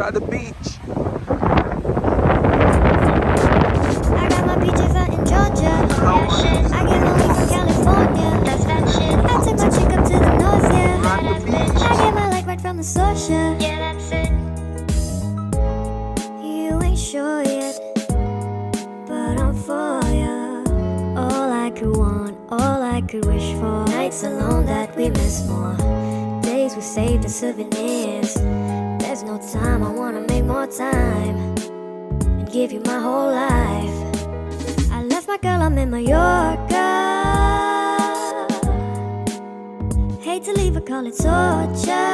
at the beach. I got my peaches out in Georgia. I get my weed from California. That's that shit. I took my chick up to the north, yeah. I get my light right from the source, yeah. Yeah, that's it. You ain't sure yet, but I'm for ya. All I could want, all I could wish for. Nights alone that we miss more. Days we saved as souvenirs. There's no time, I wanna make more time and give you my whole life. I left my girl, I'm in Mallorca. Hate to leave her, call it torture.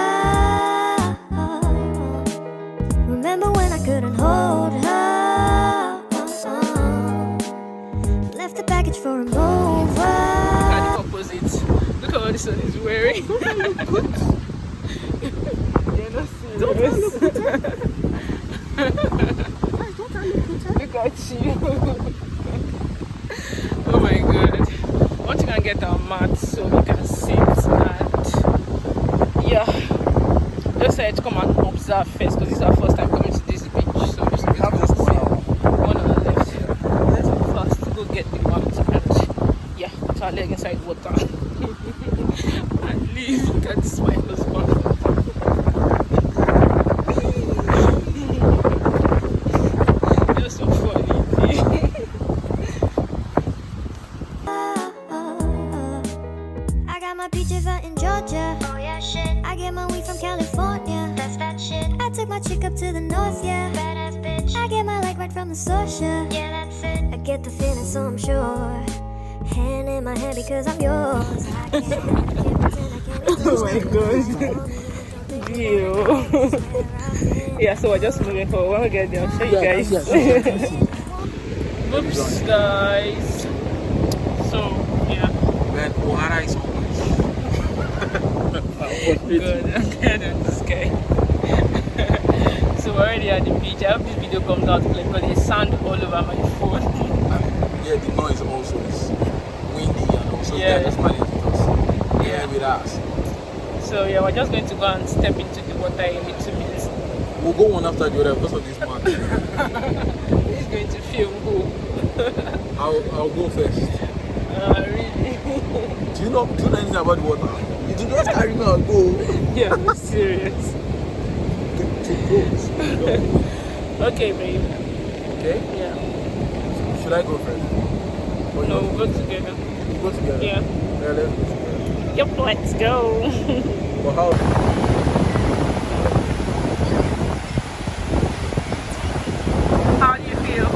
Remember when I couldn't hold her? Left the package for a mover. Look at the opposite. Look at what this one is wearing. You're not serious. Look at you. Oh my god. I want to go and get our mat so we can sit and yeah. Just said to come and observe first because this is our first time coming to this beach. So we have just one on the left. Let's go fast to go get the mat and yeah, put our leg inside water and leave. Look at this my husband. You're so funny. I got my peaches out in Georgia. Oh yeah, shit. I get my weed from California. That's that shit. I took my chick up to the north, yeah. Badass bitch. I get my light right from the source, yeah. Yeah, that's it. I get the feeling, so I'm sure. Hand in my hand because I'm yours. I can't pretend I can't. Oh my god. Ew. Yeah, so we're just moving forward. When we get there, I'll show you guys. Oops, guys. So, yeah. Man, O'Hara is always. Good. I'm scared of this guy. So we're already at the beach. I hope this video comes out clear because there's sand all over my phone. Yeah, the noise also is windy and also Yeah. just managed with us. Yeah. With us. So yeah, we're just going to go and step into the water in 2 minutes. We'll go one after the other because of this man. He's going to film who? I'll go first. Really? Do you know anything about the water? You do just carry me and go. Yeah, I'm serious. Too close. Okay, babe. Okay? Yeah. Should I go first? Or No, you we'll go together. go together? Yeah. Yeah, let's go together. Yep, let's go. But how? How do you feel?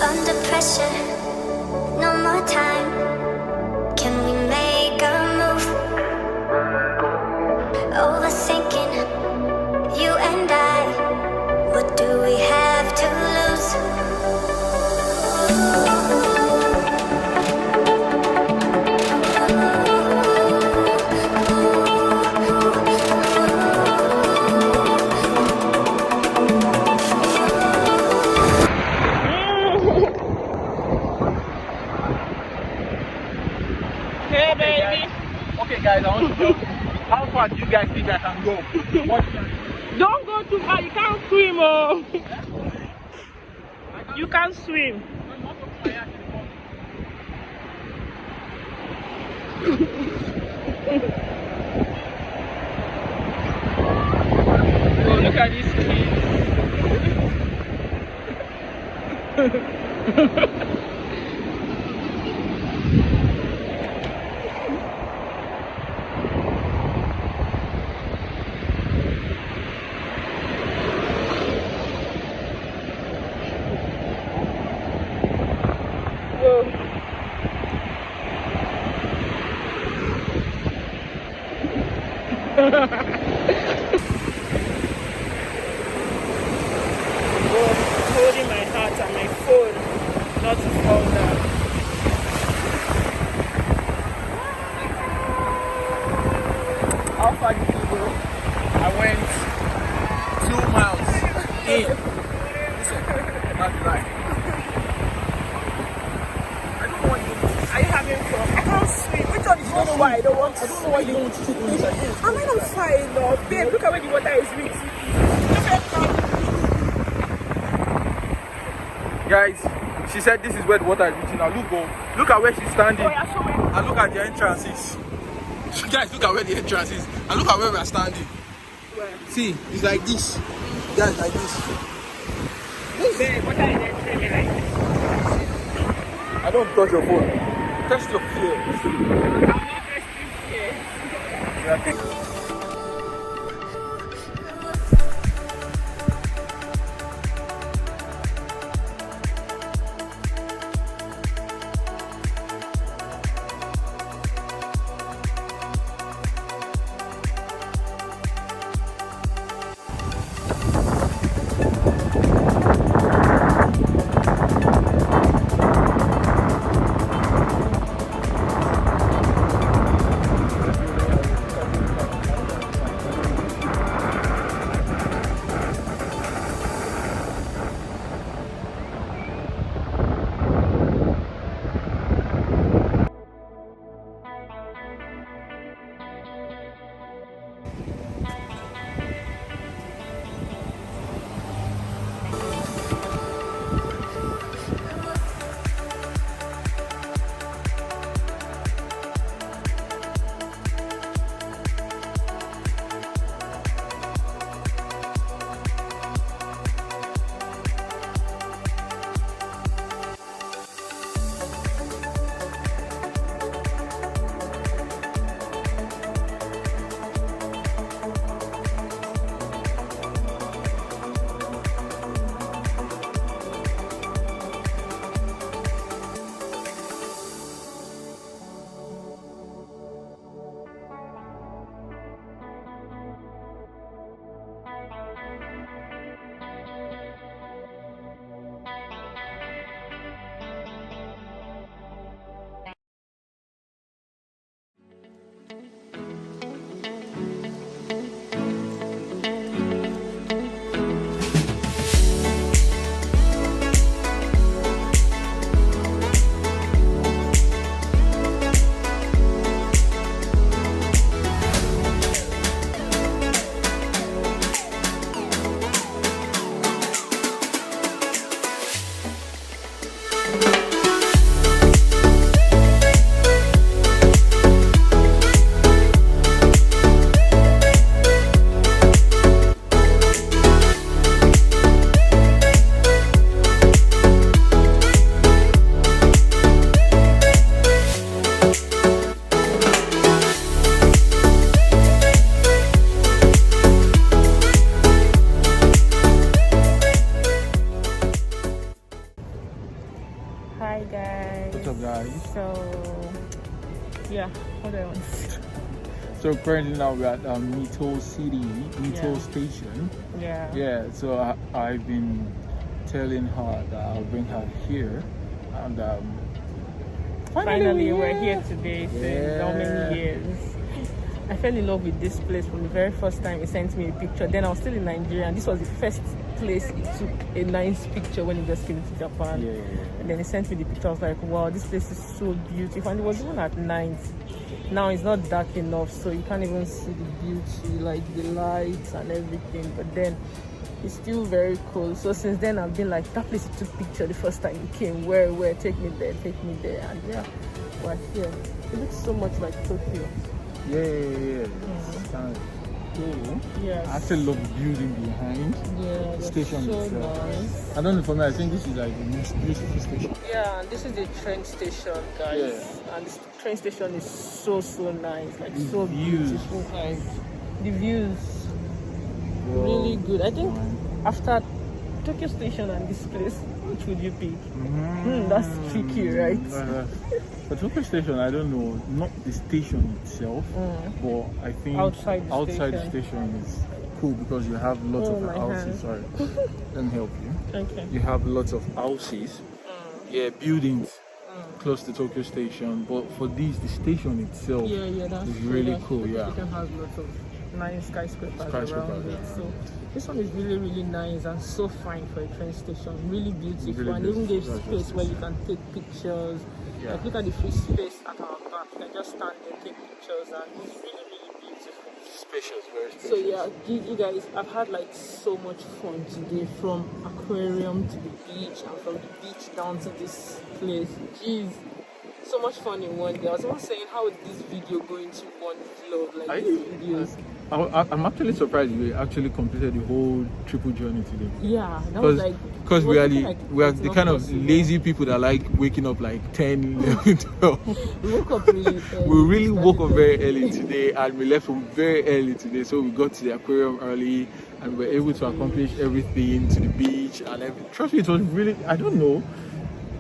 Under pressure, no more time. Can we make a move? Overthinking, you and I. What do we have to lose? Hey, baby. Okay, guys, I want to know how far do you guys think I can go? What? Don't go too far. You can't swim, oh. You can't swim. Oh, look at these kids. Holding my heart and my phone not to fall down. How far did you go? I went 2 miles in. Listen, that's right. I don't know what you want. Are you having fun? I can't swim. Which one is you don't know why I don't want to I don't know why you don't want to swim like this. Am I not fine enough? Babe, look at where the water is reaching. Guys, she said this is where the water is reaching. Now look at where she's standing. Oh, yeah, show me. And look at the entrances. Guys, look at where the entrance is. And look at where we are standing. Where? See, it's like this. Guys, like this. Babe, what are you telling me like this? I don't touch your phone. Test your fear. I'm not testing here. Hi guys. What's up, guys? So yeah, hold on. So currently now we're at Mito City, Mito Yeah. Station. Yeah. Yeah, so I've been telling her that I'll bring her here, and Finally, we're here today since how Yeah. many years? I fell in love with this place from the very first time he sent me a picture. Then I was still in Nigeria, and this was the first place he took a nice picture when he just came to Japan. Yeah. And then he sent me the picture. I was like, wow, this place is so beautiful. And it was even at night. Now it's not dark enough, so you can't even see the beauty, like the lights and everything. But then it's still very cool. So since then I've been like, that place you took picture the first time you came. Where? Take me there. And yeah, we're here. It looks so much like Tokyo. Yeah. It's kind of cool. Yes. I actually love the building behind. Yeah, The that's station so itself. nice. I don't know, for me, I think this is like the most beautiful station. Yeah, and this is the train station, guys. Yeah. And this train station is so nice, like The so views. beautiful. Like the views, Wow. really good. I think after Tokyo Station and this place, which would you pick? That's tricky, right? The Tokyo Station, I don't know, not the station itself, but I think Outside the the station is cool because you have lots of my houses. hand. Sorry, let me help you. Okay. You have lots of houses, buildings close to Tokyo Station. But for these, the station itself That's is true, really that's cool. true. Yeah. Tokyo Station has lots of nice skyscrapers around it. yeah. So this one is really, really nice and so fine for a train station. Really beautiful, Really and even gives beautiful. space where you can take pictures. Yeah. Like, look at the free space at our back. You can just stand there, take pictures, and it's really, really beautiful. Spacious, very spacious. So yeah, you guys, I've had like so much fun today, from aquarium to the beach, and from the beach down to this place. Jeez, so much fun in one day. I was even saying, how would this video go into one vlog, like these videos? I'm actually surprised we actually completed the whole triple journey today. Yeah, that was like, Because it we was are looking like we are it's the not kind of possible. lazy people that like waking up like 10, 11, 12. We woke up really early. We really started woke up very early. early today, and we left from very early today. So we got to the aquarium early, and we were able to accomplish everything, to the beach and everything. Trust me, it was really, I don't know,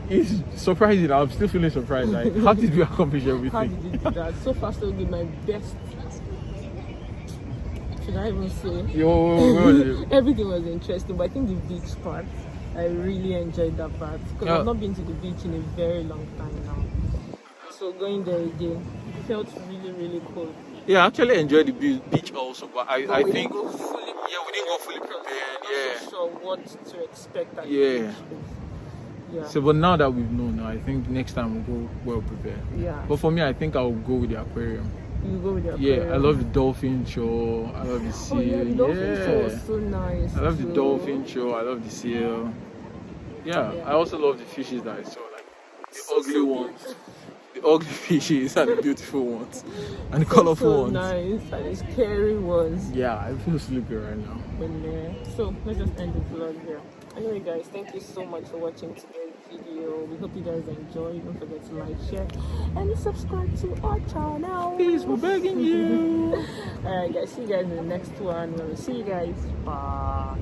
it's surprising. I'm still feeling surprised. Like, how did we accomplish How everything? did you do that? So far, so good. My best. Should I even say? Yo, Everything was interesting, but I think the beach part, I really enjoyed that part because Yeah. I've not been to the beach in a very long time now. So going there again felt really, really cool. yeah, I actually enjoyed the beach also, but I We think, didn't go fully we didn't go fully because prepared. I'm Yeah. not so sure what to expect at Yeah. the beach. Yeah. So, but now that we've known, I think next time we'll go well prepared. Yeah. But for me, I think I'll go with the aquarium. You go with your Yeah, I aquarium. love the dolphin show. I love the seal. Oh yeah, the dolphin show was so nice. I love the too. dolphin show. I love the seal. Yeah, Yeah. I also love the fishes that I saw, like the So, ugly so ones, the ugly fishes and the beautiful ones, and the colorful so ones. nice, and the scary ones. Yeah, I feel sleepy right now. When so let's just end the vlog here. Anyway guys, thank you so much for watching today's video. We hope you guys enjoyed. Don't forget to like, share, and subscribe to our channel. Please, we're begging you. Alright guys, see you guys in the next one. We'll see you guys. Bye.